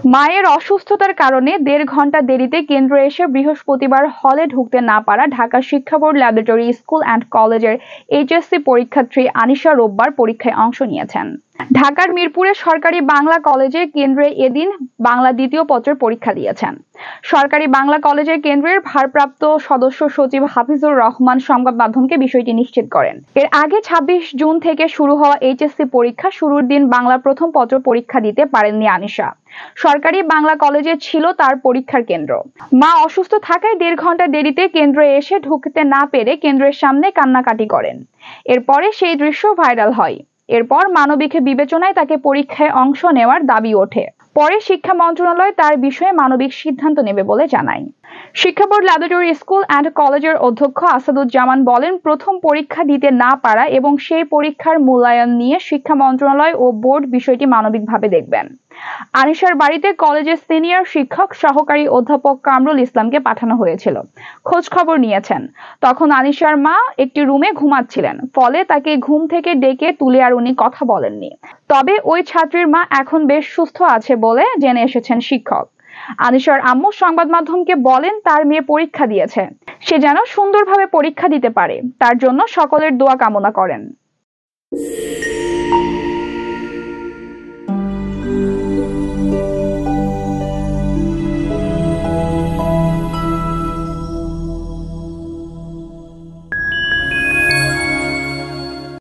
মায়ের অসুস্থতার কারণে ১.৫ ঘন্টা দেরিতে কেন্দ্রে এসে বৃহস্পতিবার হলে ঢুকতে না পারা ঢাকা শিক্ষা বোর্ড ল্যাবরেটরি স্কুল অ্যান্ড কলেজের এইচএসসি পরীক্ষার্থী আনিশা রোববার পরীক্ষায় অংশ নিয়েছেন। ঢাকার মিরপুরের সরকারি বাংলা কলেজের কেন্দ্রে এদিন বাংলা দ্বিতীয় পত্রের পরীক্ষা দিয়েছেন। সরকারি বাংলা কলেজের কেন্দ্রের ভারপ্রাপ্ত সদস্য সচিব হাফিজুর রহমান সংবাদ মাধ্যমকে বিষয়টি নিশ্চিত করেন। এর আগে ২৬ জুন থেকে শুরু হওয়া এইচএসসি পরীক্ষা শুরুর দিন বাংলা প্রথম পত্র পরীক্ষা দিতে পারেননি আনিশা। সরকারি বাংলা কলেজে ছিল তার পরীক্ষার কেন্দ্র। মা অসুস্থ থাকায় ১.৫ ঘন্টা দেরিতে কেন্দ্রে এসে ঢুকতে না পেরে কেন্দ্রের সামনে কান্নাকাটি করেন। এরপরে সেই দৃশ্য ভাইরাল হয়। এরপর মানবিক বিবেচনায় তাকে পরীক্ষায় অংশ নেওয়ার দাবি ওঠে। পরে শিক্ষা মন্ত্রণালয় তার বিষয়ে মানবিক সিদ্ধান্ত নেবে বলে জানায়। শিক্ষা বোর্ড ল্যাবরেটরি স্কুল অ্যান্ড কলেজের অধ্যক্ষ আসাদুজ্জামান বলেন, প্রথম পরীক্ষা দিতে না পারা এবং সেই পরীক্ষার মূল্যায়ন নিয়ে শিক্ষা মন্ত্রণালয় ও বোর্ড বিষয়টি মানবিকভাবে দেখবেন। আনিশার বাড়িতে কলেজের সিনিয়র শিক্ষক সহকারী অধ্যাপক কামরুল ইসলামকে পাঠানো হয়েছিল। খোঁজ খবর নিয়েছেন। তখন আনিশার মা একটি রুমে ঘুমাচ্ছিলেন, ফলে তাকে ঘুম থেকে ডেকে তুলে আর উনি কথা বলেননি। তবে ওই ছাত্রীর মা এখন বেশ সুস্থ আছে বলে জেনে এসেছেন শিক্ষক। আনিশার আম্মু সংবাদ মাধ্যমকে বলেন, তার মেয়ে পরীক্ষা দিয়েছে, সে যেন সুন্দরভাবে পরীক্ষা দিতে পারে, তার জন্য সকলের দোয়া কামনা করেন।